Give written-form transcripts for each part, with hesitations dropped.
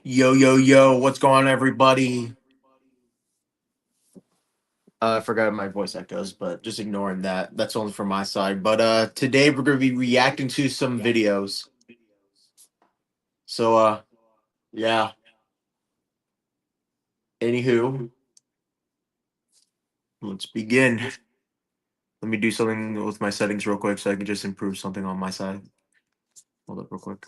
Yo, yo, yo, what's going on, everybody? I forgot my voice echoes, but just ignoring that. That's only from my side. But today we're gonna be reacting to some videos. So yeah. Anywho, let's begin. Let me do something with my settings real quick so I can just improve something on my side. Hold up real quick.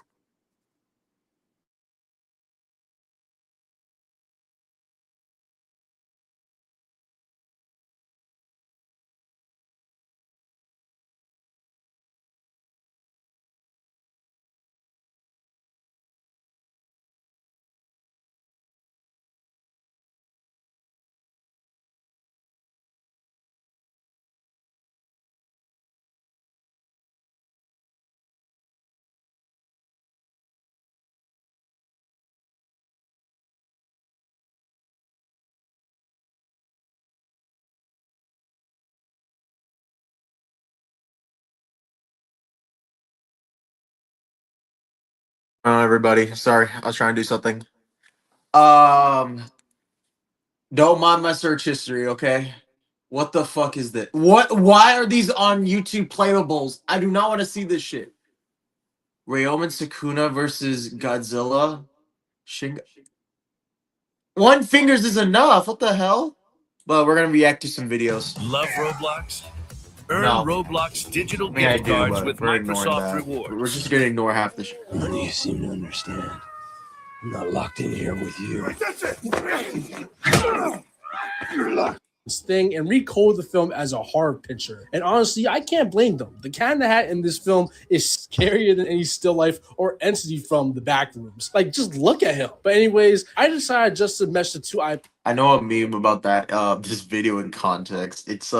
Everybody, sorry, I was trying to do something. Um, don't mind my search history, okay? What the fuck is this? What? Why are these on YouTube playable? I do not want to see this shit. Ryomen Sukuna versus Godzilla. Shin. One fingers is enough. What the hell? But we're gonna react to some videos. Love Roblox? Earn No. Roblox digital I mean, I gift do, cards but with we're ignoring Microsoft that. Rewards. We're just gonna ignore half the shit. None of you seem to understand. I'm not locked in here with you. You're locked. This thing and recode the film as a horror picture. And honestly, I can't blame them. The Cat in the Hat in this film is scarier than any still life or entity from the back rooms. Like, just look at him. But anyways, I decided just to mesh the two IP. I know a meme about that. This video in context. It's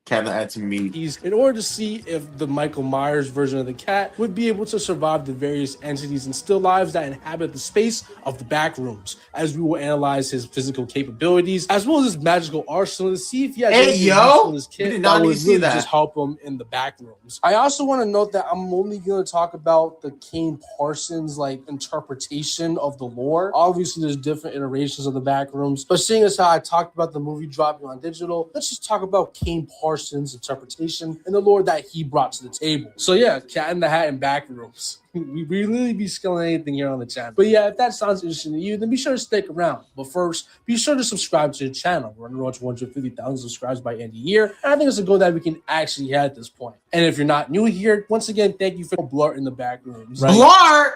Cat that to me. In order to see if the Michael Myers version of the cat would be able to survive the various entities and still lives that inhabit the space of the back rooms, as we will analyze his physical capabilities as well as his magical arsenal to see if he has anything useful in his kit that would really just help him in the back rooms. I also want to note that I'm only going to talk about the Kane Parsons interpretation of the lore. Obviously, there's different iterations of the back rooms, but seeing as how I talked about the movie dropping on digital, let's just talk about Kane Parsons' interpretation and the lore that he brought to the table. So yeah, Cat in the Hat and back rooms. We really be skilling anything here on the channel. But yeah, if that sounds interesting to you, then be sure to stick around. But first, be sure to subscribe to the channel. We're on the road to 150,000 subscribers by end of year. And I think it's a goal that we can actually hit at this point. And if you're not new here, once again, thank you for Blart in the back rooms. Right? Blart!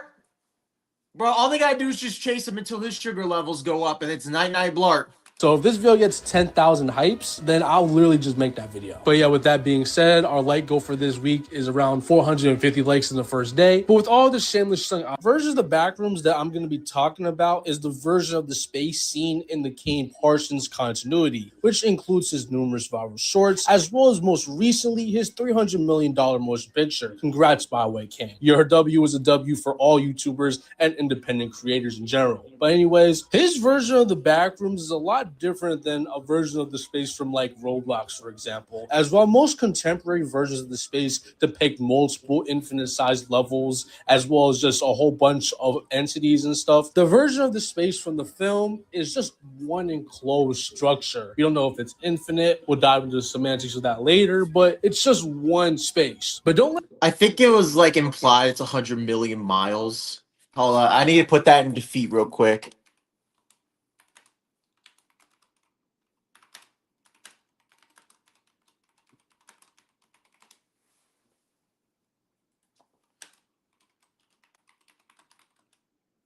Bro, all they gotta do is just chase him until his sugar levels go up, and it's night-night Blart. So if this video gets 10,000 hypes, then I'll literally just make that video. But yeah, with that being said, our like goal for this week is around 450 likes in the first day. But with all the shameless versions of the back rooms that I'm going to be talking about is the version of the space seen in the Kane Parsons continuity, which includes his numerous viral shorts, as well as most recently his $300 million motion picture. Congrats, by the way, Kane. Your W is a W for all YouTubers and independent creators in general. But anyways, his version of the back rooms is a lot different than a version of the space from Roblox, for example. As while most contemporary versions of the space depict multiple infinite-sized levels, as well as just a whole bunch of entities and stuff, the version of the space from the film is just one enclosed structure. We don't know if it's infinite. We'll dive into the semantics of that later, but it's just one space. But don't let— I think it was implied it's 100 million miles. Hold on, I need to put that into feet real quick.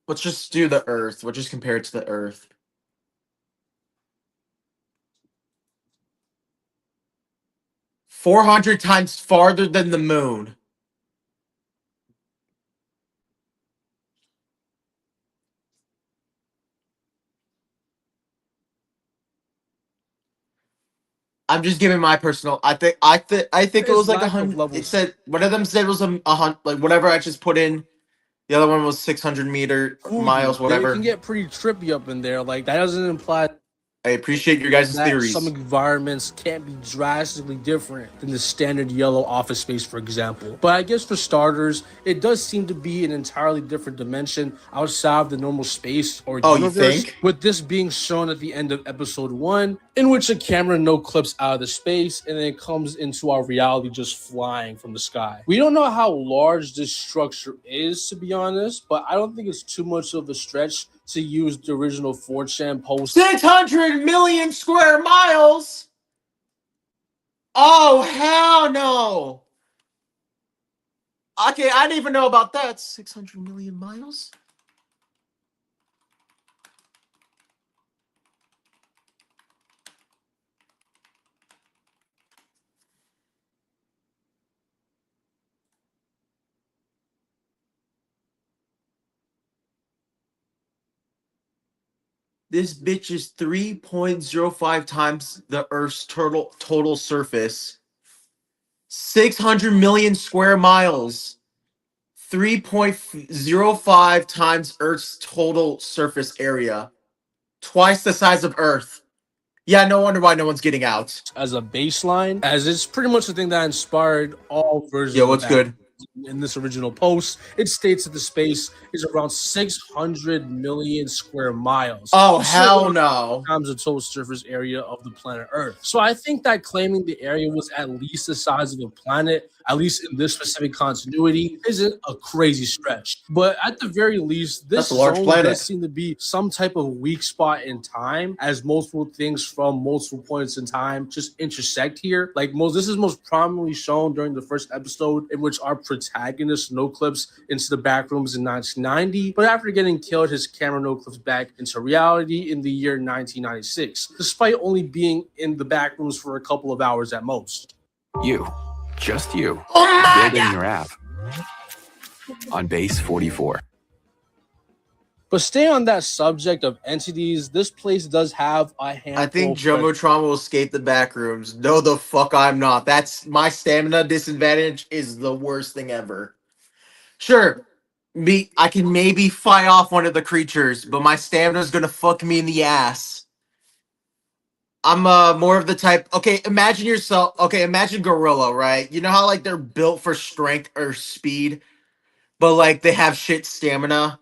Let's just do the Earth. We'll just compare it to the Earth. $400 times farther than the moon. I'm just giving my personal. I think it was like 100. It said one of them said it was a hundred, whatever I just put in. The other one was 600 miles, whatever. It can get pretty trippy up in there. That doesn't imply I appreciate your guys' that theories. some environments can't be drastically different than the standard yellow office space, for example. But I guess for starters, it does seem to be an entirely different dimension outside of the normal space or Oh, you universe, think? with this being shown at the end of episode 1, in which a camera no clips out of the space and then it comes into our reality just flying from the sky. We don't know how large this structure is, to be honest, but I don't think it's too much of a stretch to use the original 4chan post. 600 million square miles? Oh, hell no. Okay, I didn't even know about that. 600 million miles? This bitch is 3.05 times the Earth's total surface. 600 million square miles. 3.05 times Earth's total surface area. Twice the size of Earth. Yeah, no wonder why no one's getting out. As a baseline, as it's pretty much the thing that inspired all versions. Yo, of what's that. good? In this original post, it states that the space is around 600 million square miles. Oh, hell no. Times the total surface area of the planet Earth. So I think that claiming the area was at least the size of a planet, at least in this specific continuity, isn't a crazy stretch. But at the very least, this That's a large zone planet. does seem to be some type of weak spot in time, as multiple things from multiple points in time just intersect here. Like this is most prominently shown during the first episode, in which our protagonist no clips into the back rooms in 1990, but after getting killed, his camera no clips back into reality in the year 1996, despite only being in the back rooms for a couple of hours at most. You, just you, Oh my building God. your app on Base 44. But stay on that subject of entities, this place does have a handful. I think of Jumbotron will escape the back rooms. No, the fuck I'm not. That's my stamina disadvantage is the worst thing ever. Sure, I can maybe fight off one of the creatures, but my stamina's gonna fuck me in the ass. I'm more of the type. Okay, imagine yourself. Okay, imagine gorilla, right? You know how like they're built for strength or speed, but like they have shit stamina.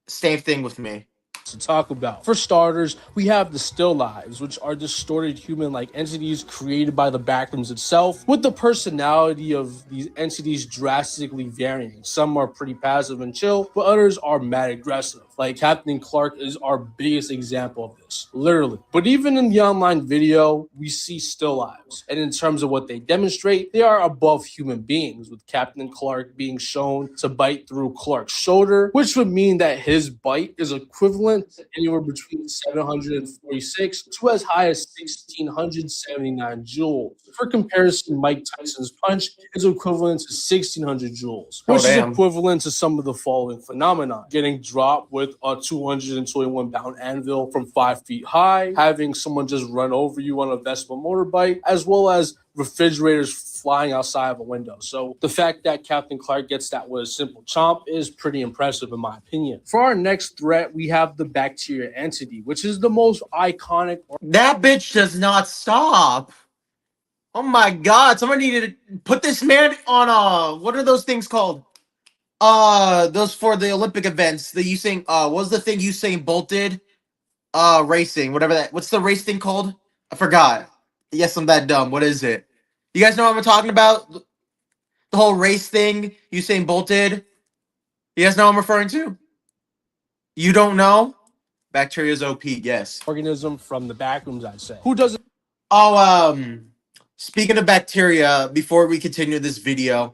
Same thing with me. to talk about. For starters, we have the still lives, which are distorted human-like entities created by the backrooms itself, with the personality of these entities drastically varying. Some are pretty passive and chill, but others are mad aggressive. Like Captain Clark is our biggest example of this, literally. But even in the online video, we see still lives. And in terms of what they demonstrate, they are above human beings, with Captain Clark being shown to bite through Clark's shoulder, which would mean that his bite is equivalent to anywhere between 746 to as high as 1,679 joules. For comparison, Mike Tyson's punch is equivalent to 1,600 joules, which is equivalent to some of the following phenomena: getting dropped with a 221-pound anvil from 5 feet high, having someone just run over you on a Vespa motorbike, as well as refrigerators flying outside of a window. So the fact that Captain Clark gets that with a simple chomp is pretty impressive in my opinion. For our next threat, we have the bacteria entity, which is the most iconic. That bitch does not stop. Oh my god, somebody needed to put this man on what are those things called? Those for the Olympic events. The Usain what was the thing Usain Bolt did? Racing, whatever that. What's the race thing called? I forgot. Yes, I'm that dumb. What is it? You guys know what I'm talking about? The whole race thing Usain Bolt did? You guys know what I'm referring to? You don't know? Bacteria's OP, yes. Organism from the backrooms, I'd say. Who doesn't? Oh, speaking of bacteria, before we continue this video,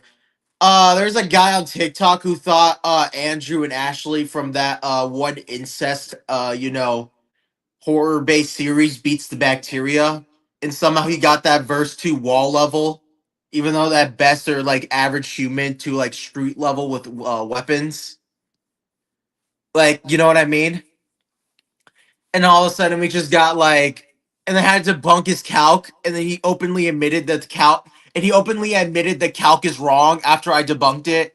there's a guy on TikTok who thought Andrew and Ashley from that one incest horror-based series beats the bacteria, and somehow he got that verse to wall level, even though at best they're like average human to like street level with weapons. Like, you know what I mean? And all of a sudden we just got like, and they had to debunk his calc, and then he openly admitted that the calc is wrong after I debunked it.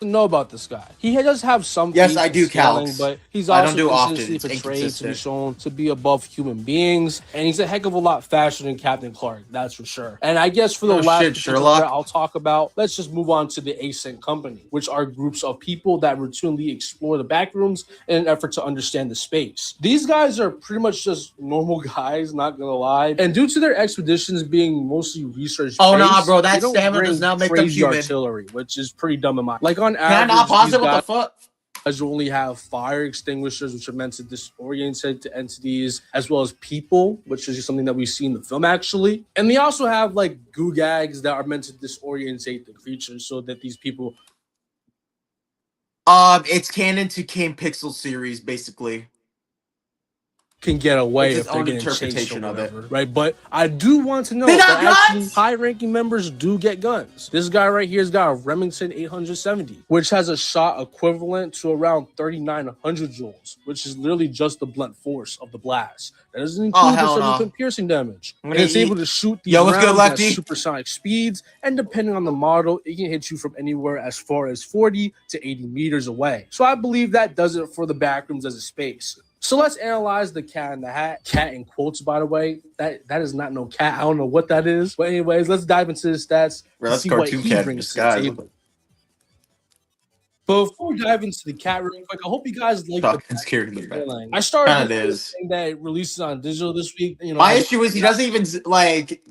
know about this guy. He does have some Yes, feats I and do scaling, calcs. but he's I also don't do often. consistently It's portrayed to be inconsistent. shown to be above human beings, and he's a heck of a lot faster than Captain Clark, that's for sure. And I guess for the Oh, last shit, potential Sherlock. threat I'll talk about, let's just move on to the Ascent Company, which are groups of people that routinely explore the back rooms in an effort to understand the space. These guys are pretty much just normal guys, not gonna lie, and due to their expeditions being mostly research. Oh, nah, bro, they that don't stamina bring does not make them crazy human. artillery, which is pretty dumb in my. Like on Can I average, not pause these it? What the guys fuck? only have fire extinguishers, which are meant to disorient to entities, as well as people, which is something that we see in the film actually. And they also have like goo gags that are meant to disorientate the creatures so that these people. It's canon to Kane Pixel series, basically. Can get away It's if its they're own getting chased or interpretation of it. whatever, right? But I do want to know They got that actually guns? high-ranking members do get guns. This guy right here has got a Remington 870, which has a shot equivalent to around 3,900 joules, which is literally just the blunt force of the blast. That doesn't include the hell no. subsequent piercing damage. I'm And gonna it's eat. able to shoot these Yo, what's good, rounds at Lefty? supersonic speeds, and depending on the model, it can hit you from anywhere as far as 40 to 80 meters away. So I believe that does it for the backrooms as a space. So let's analyze the Cat in the Hat. Cat in quotes, by the way. That is not no cat. I don't know what that is. But anyways, let's dive into the stats Bro, to that's see what cartoon he cat in brings to the disguise. table. But before we dive into the cat real quick, I hope you guys like Fucking scared of me. I started Kinda this is. thing that releases on digital this week. You know, My issue is he doesn't even like.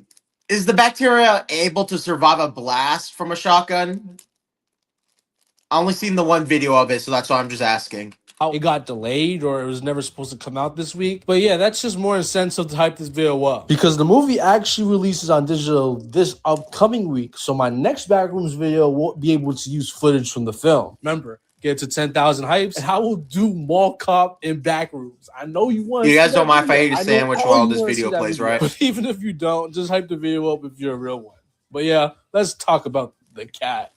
Is the bacteria able to survive a blast from a shotgun? I only seen the one video of it, so that's why I'm just asking. it got delayed or it was never supposed to come out this week. But yeah, that's just more incentive to hype this video up. Because the movie actually releases on digital this upcoming week. So my next Backrooms video won't be able to use footage from the film. Remember, get to 10,000 hypes and I will do Mall Cop in Backrooms. I know you want You to guys see don't that mind if I video. eat a I know sandwich all while you this wanna see video that plays, video. right? But even if you don't, just hype the video up if you're a real one. But yeah, let's talk about the cat.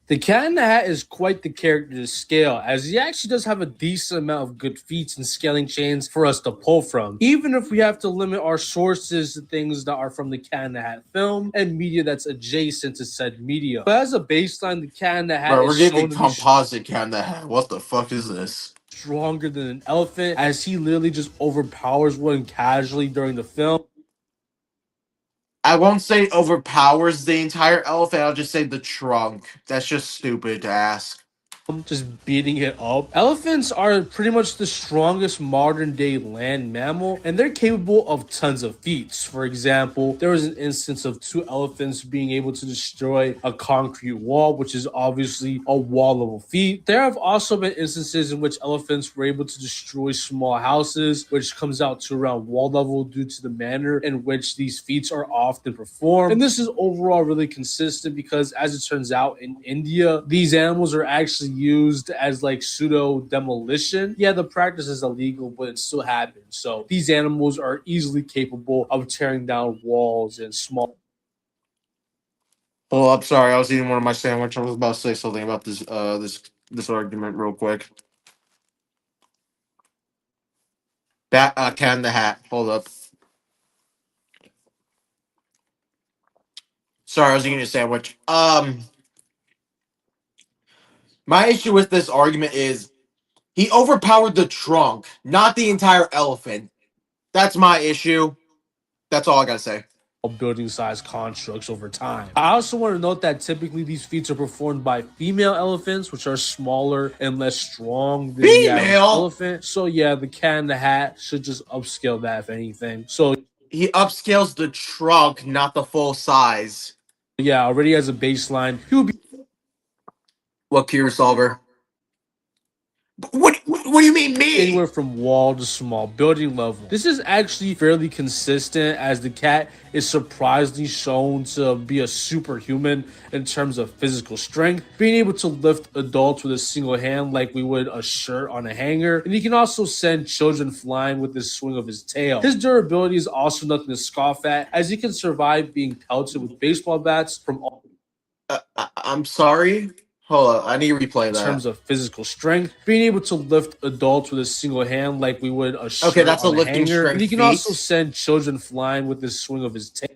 The Cat in the Hat is quite the character to scale, as he actually does have a decent amount of good feats and scaling chains for us to pull from, even if we have to limit our sources to things that are from the Cat in the Hat film and media that's adjacent to said media. But as a baseline, the Cat in the Hat Bro, we're is getting shown to be composite cat in the hat. What the fuck is this? stronger than an elephant, as he literally just overpowers one casually during the film. I won't say overpowers the entire elephant. I'll just say the trunk. That's just stupid to ask. Just beating it up. Elephants are pretty much the strongest modern day land mammal, and they're capable of tons of feats. For example, there was an instance of 2 elephants being able to destroy a concrete wall, which is obviously a wall level feat. There have also been instances in which elephants were able to destroy small houses, which comes out to around wall level due to the manner in which these feats are often performed. And this is overall really consistent because, as it turns out, in India, these animals are actually used as like pseudo demolition. Yeah, the practice is illegal, but it still happens. So these animals are easily capable of tearing down walls and small. Oh, I'm sorry. I was eating one of my sandwich. I was about to say something about this this argument real quick. That cat in the hat. Hold up. Sorry, I was eating a sandwich. My issue with this argument is he overpowered the trunk, not the entire elephant. That's my issue. That's all I gotta say. Building size constructs over time. I also want to note that typically these feats are performed by female elephants, which are smaller and less strong than the average Female? elephant. So yeah, the Cat in the Hat should just upscale that if anything. So He upscales the trunk, not the full size. yeah, already as a baseline, he would be What cure solver? What do you mean me? anywhere from wall to small building level. This is actually fairly consistent, as the cat is surprisingly shown to be a superhuman in terms of physical strength, being able to lift adults with a single hand like we would a shirt on a hanger, and he can also send children flying with the swing of his tail. His durability is also nothing to scoff at, as he can survive being pelted with baseball bats from all I'm sorry. Hold on, I need to replay in that. terms of physical strength, being able to lift adults with a single hand like we would a shirt Okay, that's a on lifting hanger, strength and he can feat. also send children flying with the swing of his tail.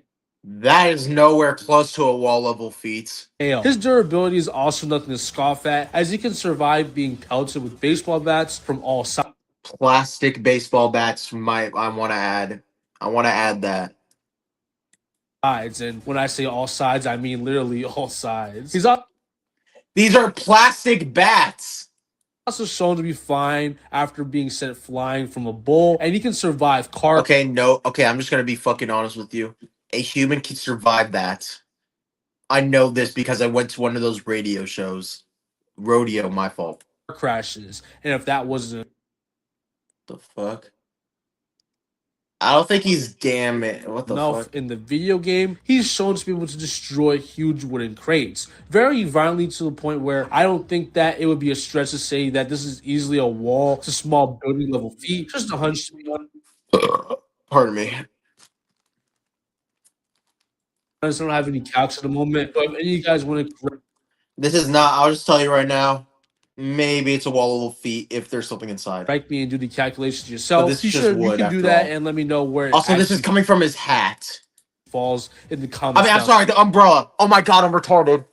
That is nowhere close to a wall level feat. His durability is also nothing to scoff at, as he can survive being pelted with baseball bats from all Plastic baseball bats. I want to add. I want to add that. sides. And when I say all sides, I mean literally all sides. He's These are plastic bats. also shown to be fine after being sent flying from a bull, and he can survive car. Okay, no. Okay, I'm just gonna be fucking honest with you. A human can survive that. I know this because I went to one of those radio shows. Rodeo, my fault. Crashes, and if that wasn't The fuck? I don't think he's damn it. What the enough fuck? in the video game, he's shown to be able to destroy huge wooden crates very violently, to the point where I don't think that it would be a stretch to say that this is easily a wall to small building level feat. Just a hunch to be Pardon me. honest. I don't have any calcs at the moment, but if any of you guys want to This is not. I'll just tell you right now. Maybe it's a wall level feat if there's something inside. correct me and do the calculations yourself, this is you just should you wood can after do that all. and let me know where it Also, this is actually coming from his hat. falls in the comments. I mean, I'm down sorry, the umbrella. Oh my god, I'm retarded.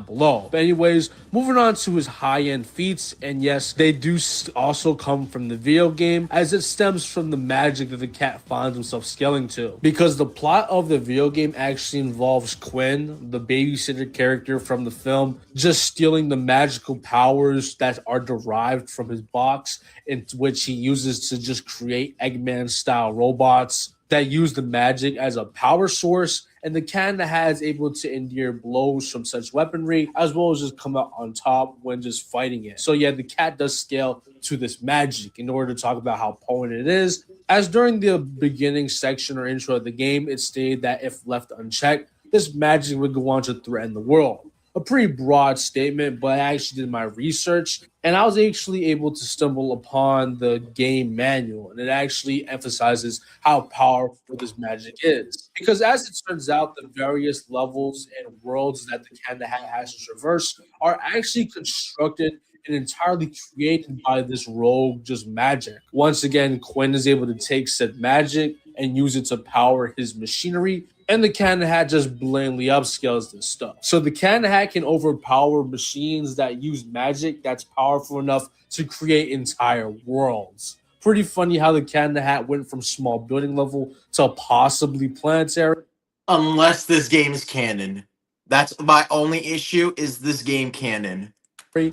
below. But anyways, moving on to his high-end feats, and yes, they do also come from the video game, as it stems from the magic that the cat finds himself scaling to. Because the plot of the video game actually involves Quinn, the babysitter character from the film, just stealing the magical powers that are derived from his box, in which he uses to just create Eggman-style robots that use the magic as a power source, and the Cat in the Hat is able to endure blows from such weaponry, as well as just come out on top when just fighting it. So yeah, the cat does scale to this magic in order to talk about how potent it is. As during the beginning section or intro of the game, it stated that if left unchecked, this magic would go on to threaten the world. A pretty broad statement, but I actually did my research and I was actually able to stumble upon the game manual, and it actually emphasizes how powerful this magic is. Because as it turns out, the various levels and worlds that the Cat in the Hat has to traverse are actually constructed and entirely created by this rogue just magic. Once again, Quinn is able to take said magic and use it to power his machinery, and the Cat in the Hat just blatantly upscales this stuff. So the Cat in the Hat can overpower machines that use magic that's powerful enough to create entire worlds. Pretty funny how the Cat in the Hat went from small building level to possibly planetary. Unless this game is canon. That's my only issue, is this game canon.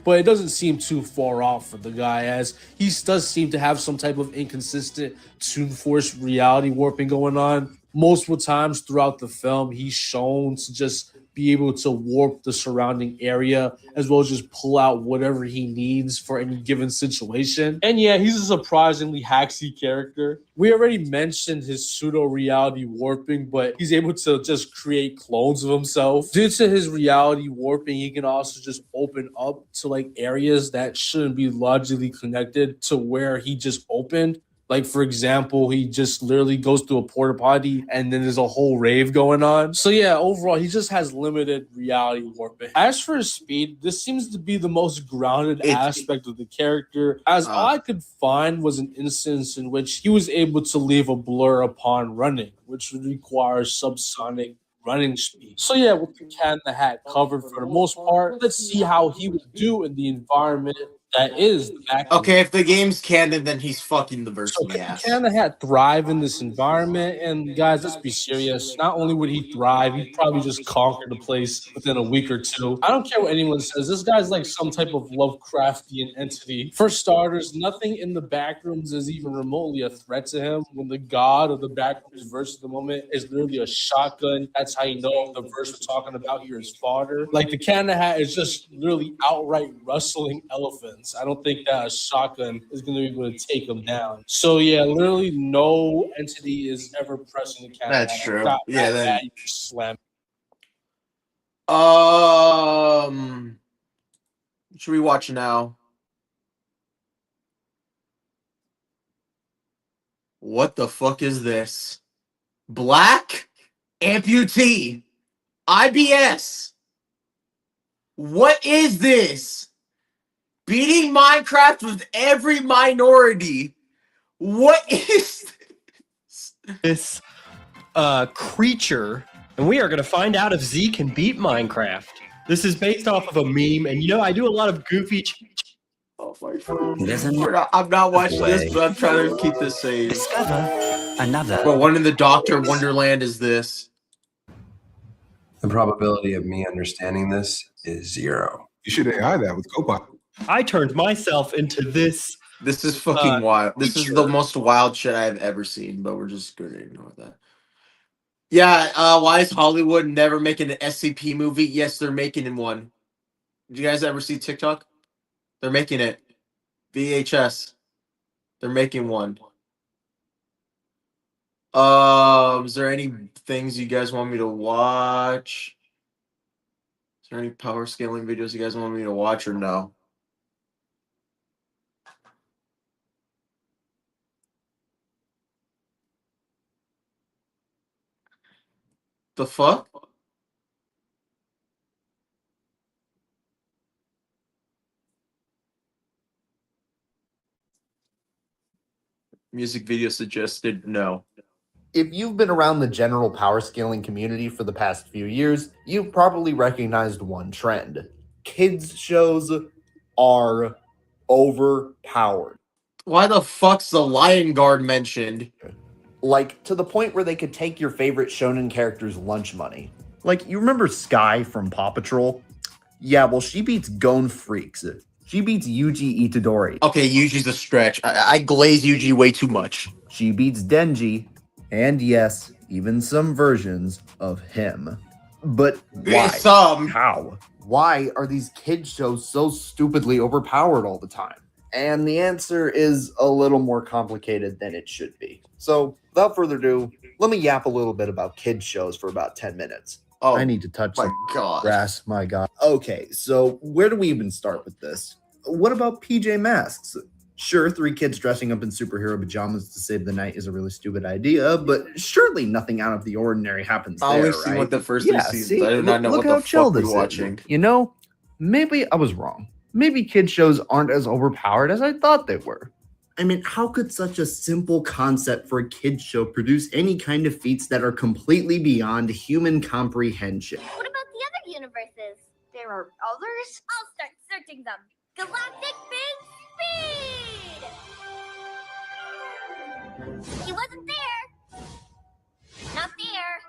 But it doesn't seem too far off for the guy, as he does seem to have some type of inconsistent Toon Force reality warping going on. Multiple times throughout the film, he's shown to just be able to warp the surrounding area, as well as just pull out whatever he needs for any given situation. And yeah, he's a surprisingly hacksy character. We already mentioned his pseudo-reality warping, but he's able to just create clones of himself. Due to his reality warping, he can also just open up to like areas that shouldn't be logically connected to where he just opened. Like, for example, he just literally goes through a porta potty and then there's a whole rave going on. So yeah, overall, he just has limited reality warping. As for his speed, this seems to be the most grounded aspect of the character, as all I could find was an instance in which he was able to leave a blur upon running, which would require subsonic running speed. So yeah, with the Cat in the Hat covered for the most part, let's see how he would do in the environment that is the back. Okay, if the game's canon, then he's fucking the verse So in the can ass. Cat in the Hat thrive in this environment? And guys, let's be serious. Not only would he thrive, he'd probably just conquer the place within a week or two. I don't care what anyone says. This guy's like some type of Lovecraftian entity. For starters, nothing in the backrooms is even remotely a threat to him. When the god of the backrooms verse at the moment is literally a shotgun, that's how you know the verse we're talking about here is fodder. Like, the Cat in the Hat is just literally outright rustling elephants. I don't think that a shotgun is going to be able to take him down. So yeah, literally no entity is ever pressing the Cat in the Hat. That's true. Not Yeah, that then- bad, you just slam. Should we watch now? What the fuck is this? Black amputee. IBS. What is this? Beating Minecraft with every minority. What is this? This creature, and we are going to find out if Z can beat Minecraft. This is based off of a meme, and I do a lot of goofy. Oh my God. I'm not watching this, but I'm trying to keep this safe. Discover another. But one in the Dr. Wonderland is this. The probability of me understanding this is 0. You should AI that with Copilot. I turned myself into this. This is fucking wild. This is the most wild shit I've ever seen, but we're just gonna ignore that. Yeah, why is Hollywood never making an SCP movie? Yes, they're making one. Did you guys ever see TikTok? They're making it. VHS. They're making one. Is there any things you guys want me to watch? Is there any power scaling videos you guys want me to watch or no? The fuck? Music video suggested no. If you've been around the general power scaling community for the past few years, you've probably recognized one trend. Kids shows are overpowered. Why the fuck's the Lion Guard mentioned? Like, to the point where they could take your favorite shonen character's lunch money. Like, you remember Sky from Paw Patrol? Yeah, well, she beats Gon Freaks. She beats Yuji Itadori. Okay, Yuji's a stretch. I glaze Yuji way too much. She beats Denji. And yes, even some versions of him. But why? Some. How? Why are these kids shows so stupidly overpowered all the time? And the answer is a little more complicated than it should be. So, without further ado, let me yap a little bit about kids shows for about 10 minutes. Oh, I need to touch my some God. grass, my God. Okay, so where do we even start with this? What about PJ Masks? Sure, 3 kids dressing up in superhero pajamas to save the night is a really stupid idea, but surely nothing out of the ordinary happens I there, only seen right? what the first 3 seasons. see, I do not know look what how the chill fuck this we're is. watching. You know, maybe I was wrong. Maybe kid shows aren't as overpowered as I thought they were. I mean, how could such a simple concept for a kid show produce any kind of feats that are completely beyond human comprehension? What about the other universes? There are others? I'll start searching them. Galactic Big Speed! He wasn't there. Not there.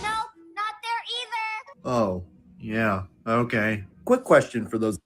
No, not there either. Oh, yeah, okay. Quick question for those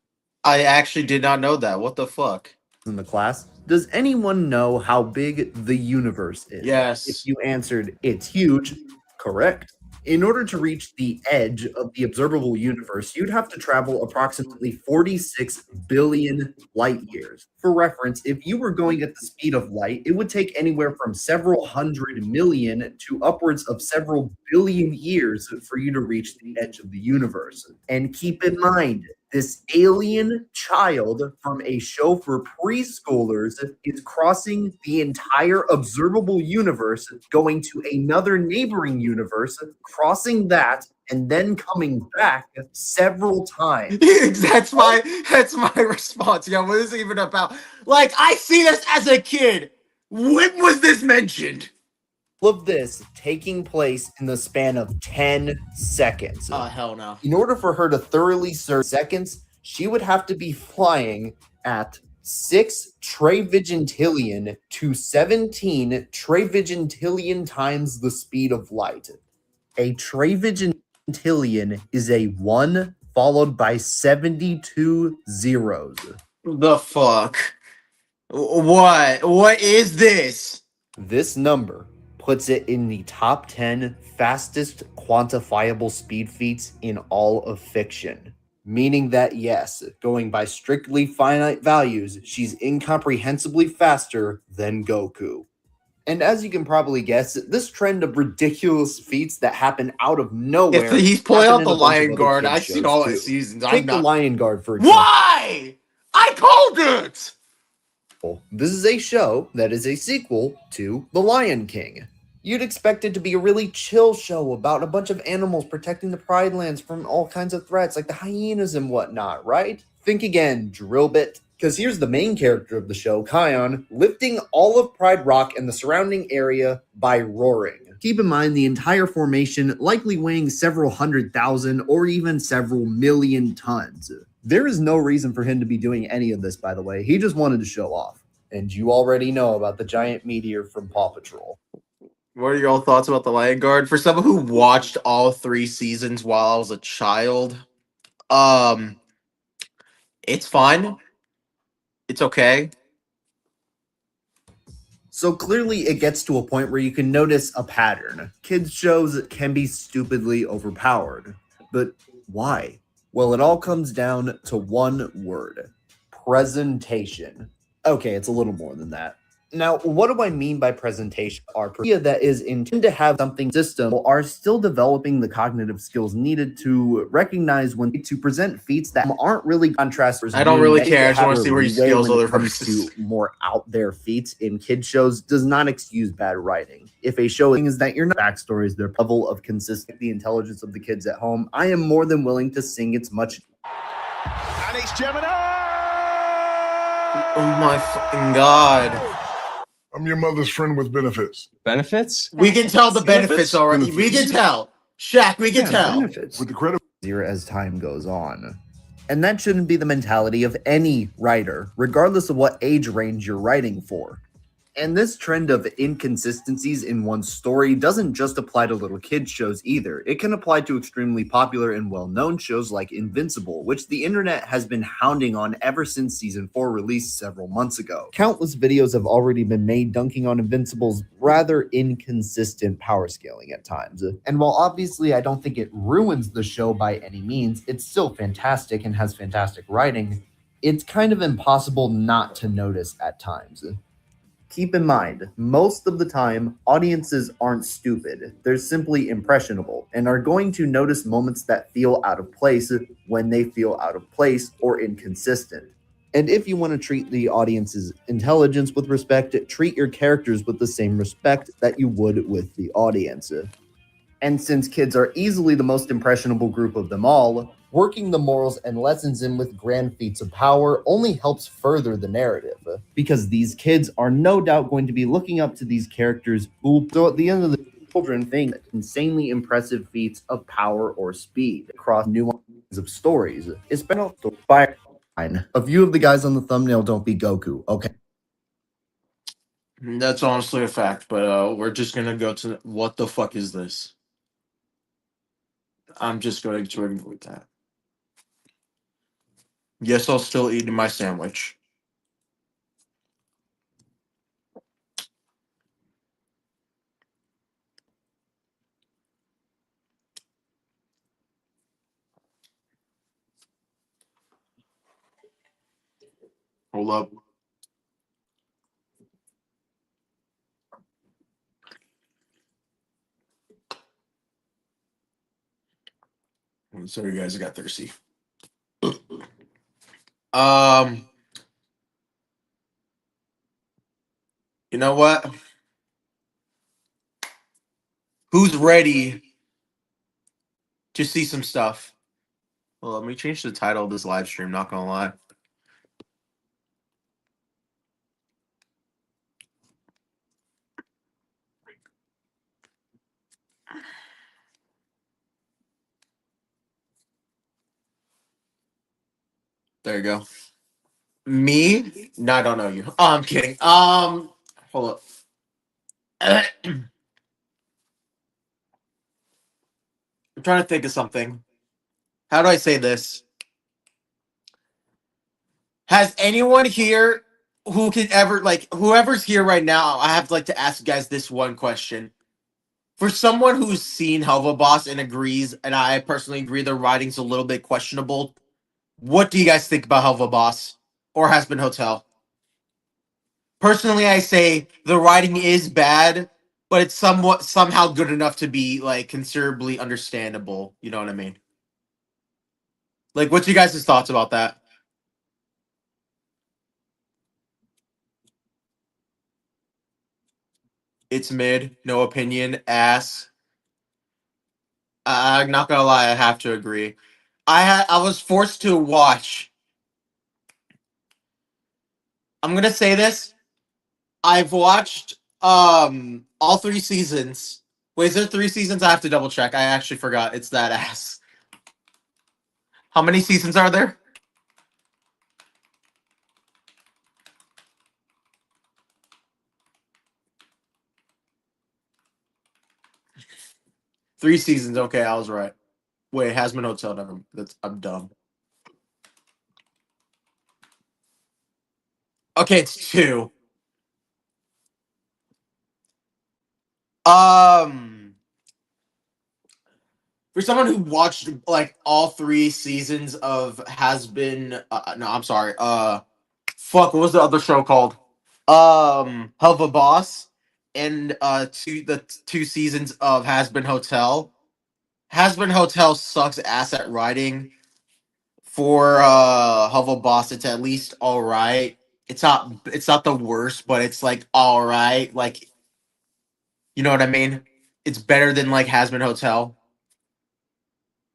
I actually did not know that. What the fuck? in the class. Does anyone know how big the universe is? Yes. If you answered it's huge, correct. In order to reach the edge of the observable universe, you'd have to travel approximately 46 billion light years. For reference, if you were going at the speed of light, it would take anywhere from several hundred million to upwards of several billion years for you to reach the edge of the universe. And keep in mind, this alien child from a show for preschoolers is crossing the entire observable universe, going to another neighboring universe, crossing that, and then coming back several times. that's my response. Yeah, what is it even about? Like, I see this as a kid. When was this mentioned? All of this taking place in the span of 10 seconds. Oh, hell no. In order for her to thoroughly serve seconds, she would have to be flying at 6 trivigintillion to 17 trivigintillion times the speed of light. A trivigintillion is a 1 followed by 72 zeros. The fuck? What? What is this? This number puts it in the top 10 fastest quantifiable speed feats in all of fiction. Meaning that, yes, going by strictly finite values, she's incomprehensibly faster than Goku. And as you can probably guess, this trend of ridiculous feats that happen out of nowhere. If he's pulling out happen in the a bunch of Lion other Guard, kid I've seen shows, all too. the seasons. Take the Lion Guard, for example. Why? I called it! This is a show that is a sequel to The Lion King. You'd expect it to be a really chill show about a bunch of animals protecting the Pride Lands from all kinds of threats like the hyenas and whatnot, right? Think again, Drillbit. Because here's the main character of the show, Kion, lifting all of Pride Rock and the surrounding area by roaring. Keep in mind, the entire formation likely weighing several 100,000 or even several million tons. There is no reason for him to be doing any of this, by the way. He just wanted to show off. And you already know about the giant meteor from Paw Patrol. What are your thoughts about the Lion Guard? For someone who watched all 3 seasons while I was a child, it's fine. It's okay. So clearly it gets to a point where you can notice a pattern. Kids shows can be stupidly overpowered. But why? Well, it all comes down to one word: presentation. Okay, it's a little more than that. Now, what do I mean by presentation? Our idea that is intended to have something system are still developing the cognitive skills needed to recognize when to present feats that aren't really contrasters. I don't really care. I just want to see where he scales other versus more out there feats in kid shows does not excuse bad writing. If a show is that you're not backstories, their level of consistency, the intelligence of the kids at home, I am more than willing to sing its much. And it's Gemini! Oh my fucking god. I'm your mother's friend with benefits. Benefits? We can tell the benefits already. We can tell. Shaq, we can tell. Benefits. With the credit. As time goes on. And that shouldn't be the mentality of any writer, regardless of what age range you're writing for. And this trend of inconsistencies in one story doesn't just apply to little kids shows either. It can apply to extremely popular and well-known shows like Invincible, which the internet has been hounding on ever since season 4 released several months ago. Countless videos have already been made dunking on Invincible's rather inconsistent power scaling at times. And while obviously I don't think it ruins the show by any means, it's still fantastic and has fantastic writing, it's kind of impossible not to notice at times. Keep in mind, most of the time, audiences aren't stupid. They're simply impressionable and are going to notice moments that feel out of place when they feel out of place or inconsistent. And if you want to treat the audience's intelligence with respect, treat your characters with the same respect that you would with the audience. And since kids are easily the most impressionable group of them all, working the morals and lessons in with grand feats of power only helps further the narrative, because these kids are no doubt going to be looking up to these characters who, so at the end of the children, think insanely impressive feats of power or speed across nuances of stories. Especially by a few of the guys on the thumbnail don't be Goku, okay? That's honestly a fact, but we're just gonna go to what the fuck is this? I'm just going to avoid that. Yes, I'll still eat my sandwich. Hold up. I'm sorry, guys, I got thirsty. You know what? Who's ready to see some stuff? Well, let me change the title of this live stream, not gonna lie. There you go. Me? No, I don't know you. Oh, I'm kidding. Hold up. I'm trying to think of something. How do I say this? Has anyone here who can ever, like, whoever's here right now, I have to ask you guys this one question. For someone who's seen Helva Boss and agrees, and I personally agree their writing's a little bit questionable, what do you guys think about Helva Boss or Hazbin Hotel? Personally, I say the writing is bad, but it's somehow good enough to be like considerably understandable. You know what I mean? Like, what's you guys' thoughts about that? It's mid, no opinion, ass. I'm not gonna lie, I have to agree. I was forced to watch I'm gonna say this. I've watched all 3 seasons. Wait, is there 3 seasons? I have to double check. I actually forgot. It's that ass. How many seasons are there? Three seasons. Okay, I was right. Wait, Hazbin Hotel. Never. I'm dumb. Okay, it's 2. For someone who watched like all 3 seasons of no, I'm sorry. Fuck, what was the other show called? Helva Boss, and the 2 seasons of Hazbin Hotel. Hazbin Hotel sucks ass at writing. For Helva Boss, it's at least all right. It's not the worst, but it's like all right. Like, you know what I mean? It's better than like Hazbin Hotel.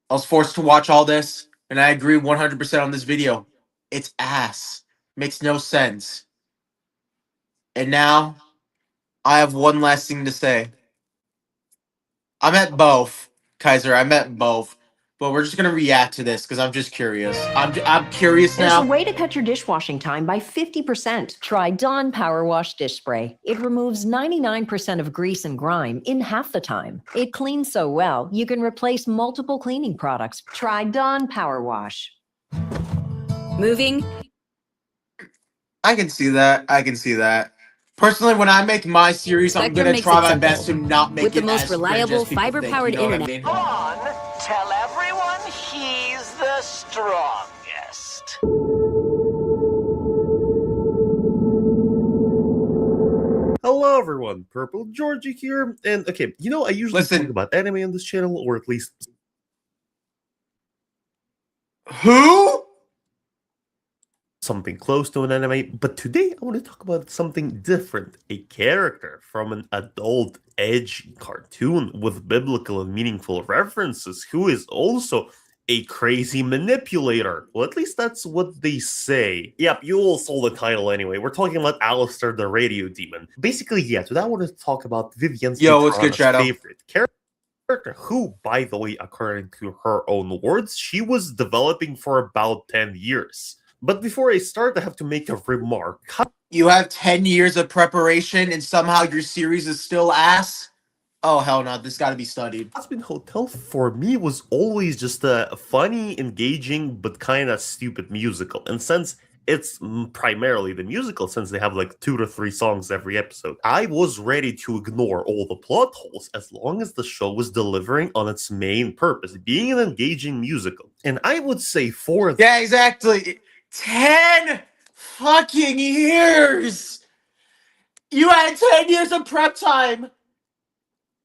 I was forced to watch all this, and I agree 100% on this video. It's ass. Makes no sense. And now, I have one last thing to say. I met both, Kaiser. I met both. But we're just going to react to this because I'm just curious. I'm curious There's now. a way to cut your dishwashing time by 50%. Try Dawn Power Wash Dish Spray. It removes 99% of grease and grime in half the time. It cleans so well, you can replace multiple cleaning products. Try Dawn Power Wash. Moving. I can see that. I can see that. Personally, when I make my series, I'm Spectrum going to makes try it my simple. best to not make With it the most as cringe reliable as people think, fiber-powered you know what I internet. mean? Come on, tell everyone he's the strongest. Hello everyone, Purple Georgie here, and okay, you know I usually Listen. talk about anime on this channel, or at least Who? something close to an anime, but today I want to talk about something different, a character from an adult, edgy cartoon with biblical and meaningful references, who is also a crazy manipulator. Well, at least that's what they say. Yep, you all saw the title anyway. We're talking about Alistair the Radio Demon. Basically, yeah, today I want to talk about Vivian Yo, what's good, Citrana's Shadow? favorite character, who, by the way, according to her own words, she was developing for about 10 years. But before I start, I have to make a remark. You have 10 years of preparation and somehow your series is still ass? Oh, hell no. This got to be studied. Hazbin Hotel for me was always just a funny, engaging, but kind of stupid musical. And since it's primarily the musical, since they have like 2 to 3 songs every episode, I was ready to ignore all the plot holes as long as the show was delivering on its main purpose, being an engaging musical. And I would say Yeah, exactly. 10 fucking years! You had 10 years of prep time!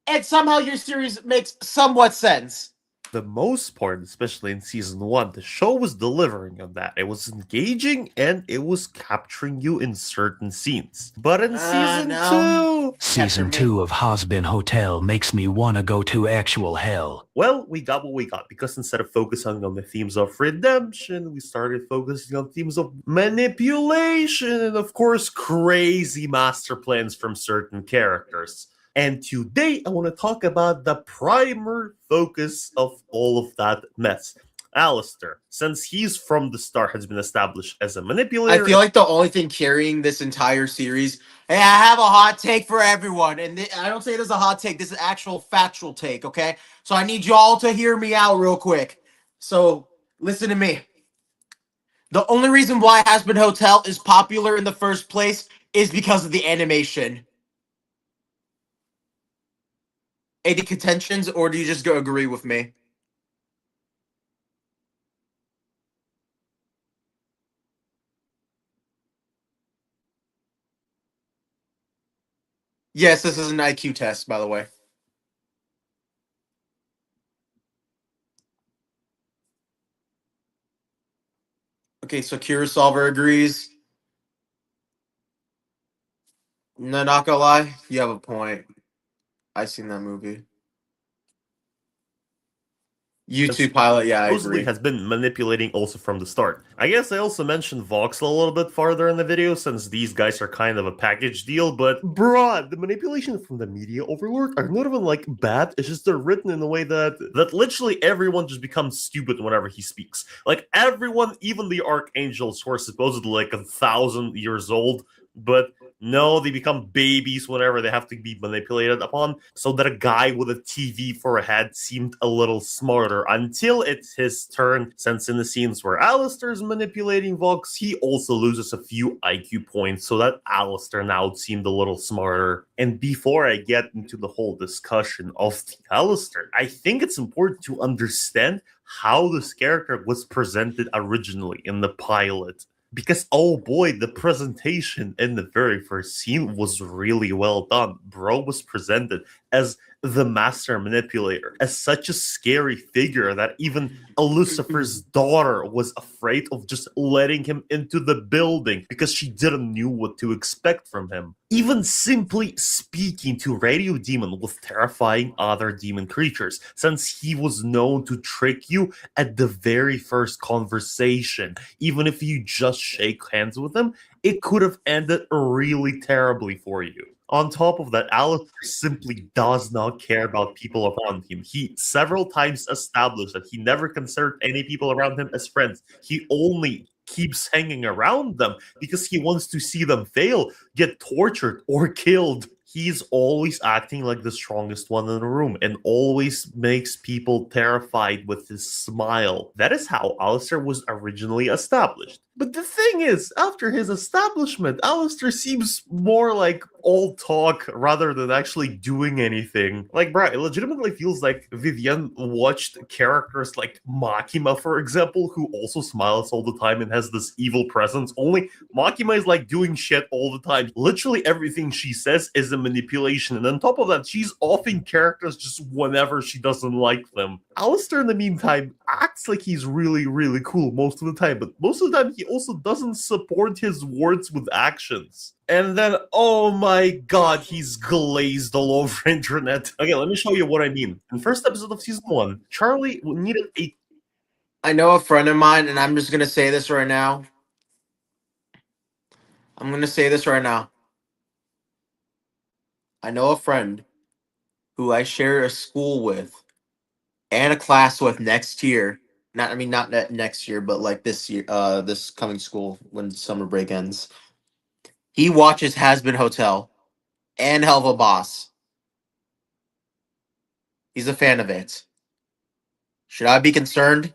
And somehow your series makes somewhat sense. The most part, especially in season 1, the show was delivering on that. It was engaging and it was capturing you in certain scenes. But in season 2... Season 2 of Hazbin Hotel makes me wanna go to actual hell. Well, we got what we got, because instead of focusing on the themes of redemption, we started focusing on themes of manipulation and, of course, crazy master plans from certain characters. And today, I want to talk about the primer focus of all of that mess. Alistair, since he's from the start has been established as a manipulator... I feel like the only thing carrying this entire series... Hey, I have a hot take for everyone. And I don't say it as a hot take. This is actual factual take, okay? So I need you all to hear me out real quick. So, listen to me. The only reason why Hazbin Hotel is popular in the first place is because of the animation. Any contentions, or do you just go agree with me? Yes, this is an IQ test, by the way. Okay, so Kurosawa agrees. No, not gonna lie, you have a point. I seen that movie. YouTube pilot, yeah, I supposedly agree. has been manipulating also from the start. I guess I also mentioned Voxel a little bit farther in the video since these guys are kind of a package deal, but bruh, the manipulation from the media overlord are not even like bad, it's just they're written in a way that literally everyone just becomes stupid whenever he speaks. Like everyone, even the archangels who are supposedly like 1,000 years old, but no, they become babies whenever they have to be manipulated upon, so that a guy with a TV for a head seemed a little smarter until it's his turn, since in the scenes where Alistair's manipulating Vox, he also loses a few IQ points, so that Alistair now seemed a little smarter. And before I get into the whole discussion of the Alistair, I think it's important to understand how this character was presented originally in the pilot. Because, oh boy, the presentation in the very first scene was really well done. Bro was presented as the master manipulator, as such a scary figure that even Lucifer's daughter was afraid of just letting him into the building because she didn't know what to expect from him. Even simply speaking to Radio Demon was terrifying other demon creatures, since he was known to trick you at the very first conversation. Even if you just shake hands with him, it could have ended really terribly for you. On top of that, Alistair simply does not care about people around him. He several times established that he never considered any people around him as friends. He only keeps hanging around them because he wants to see them fail, get tortured, or killed. He's always acting like the strongest one in the room and always makes people terrified with his smile. That is how Alistair was originally established. But the thing is, after his establishment, Alistair seems more like all talk rather than actually doing anything. Like, bruh, it legitimately feels like Vivienne watched characters like Makima, for example, who also smiles all the time and has this evil presence, only Makima is like doing shit all the time. Literally everything she says is a manipulation, and on top of that, she's offing characters just whenever she doesn't like them. Alistair, in the meantime, acts like he's really, really cool most of the time, but most of the time he also doesn't support his words with actions. And then, oh my god, he's glazed all over internet. Okay, let me show you what I mean. In the first episode of season 1, Charlie needed a... I know a friend of mine, and I'm just gonna say this right now. I'm gonna say this right now. I know a friend who I share a school with and a class with next year. Not next year, but like this year, this coming school when summer break ends. He watches Has Been Hotel and Helva Boss. He's a fan of it. Should I be concerned?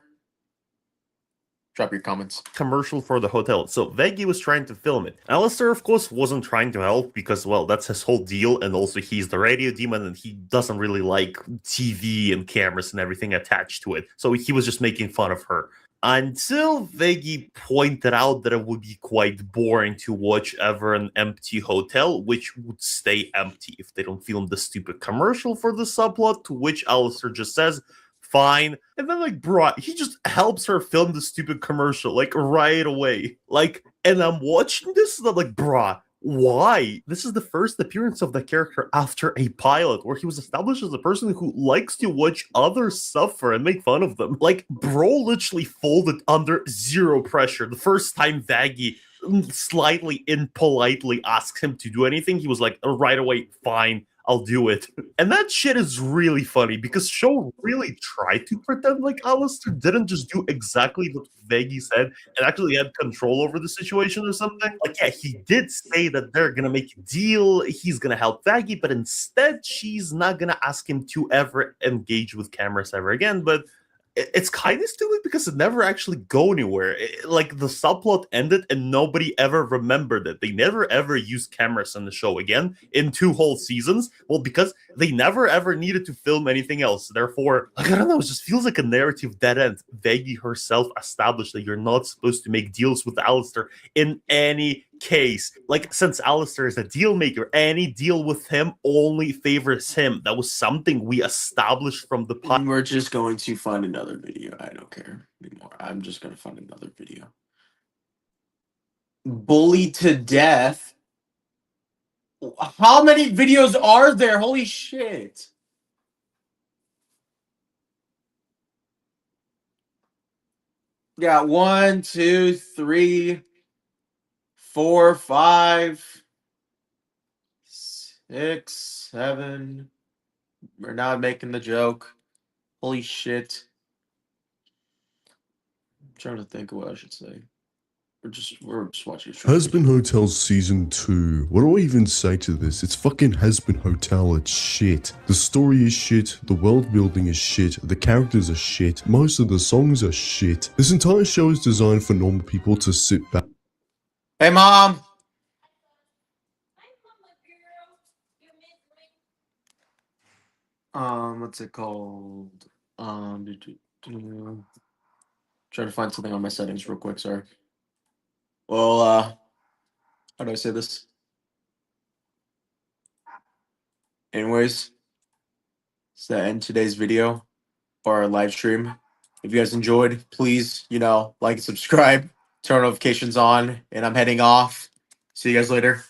Drop your comments. Commercial for the hotel. So Veggie was trying to film it. Alistair, of course, wasn't trying to help because, well, that's his whole deal. And also he's the radio demon and he doesn't really like TV and cameras and everything attached to it. So he was just making fun of her. Until Veggie pointed out that it would be quite boring to watch ever an empty hotel, which would stay empty if they don't film the stupid commercial for the subplot, to which Alistair just says, fine. And then, like, bro, he just helps her film the stupid commercial, like, right away. Like, and I'm watching this, and I'm like, bruh, why? This is the first appearance of the character after a pilot, where he was established as a person who likes to watch others suffer and make fun of them. Like, bro literally folded under zero pressure. The first time Vaggie slightly impolitely asked him to do anything, he was like, right away, fine. I'll do it. And that shit is really funny because show really tried to pretend like Alistair didn't just do exactly what Veggie said and actually had control over the situation or something. Like, yeah, he did say that they're gonna make a deal, he's gonna help Veggie, but instead she's not gonna ask him to ever engage with cameras ever again. But it's kind of stupid because it never actually go anywhere. Like, the subplot ended and nobody ever remembered it. They never ever used cameras in the show again in 2 whole seasons. Well, because they never ever needed to film anything else. Therefore, like, I don't know, it just feels like a narrative dead end. Veggie herself established that you're not supposed to make deals with Alistair in any case. Like, since Alistair is a deal maker, any deal with him only favors him. That was something we established from the pilot. We're just going to find another video. I don't care anymore. I'm just going to find another video. Bullied to death? How many videos are there? Holy shit. Got 1, 2, 3, 4, 5, 6, 7. We're not making the joke. Holy shit. I'm trying to think of what I should say. We're just watching. Husband Hotel Season 2. What do I even say to this? It's fucking Husband Hotel. It's shit. The story is shit. The world building is shit. The characters are shit. Most of the songs are shit. This entire show is designed for normal people to sit back. Hey, Mom. What's it called? Trying to find something on my settings real quick. Sorry. Well, how do I say this? Anyways, it's the end of today's video or our live stream. If you guys enjoyed, please, like and subscribe, turn notifications on, and I'm heading off. See you guys later.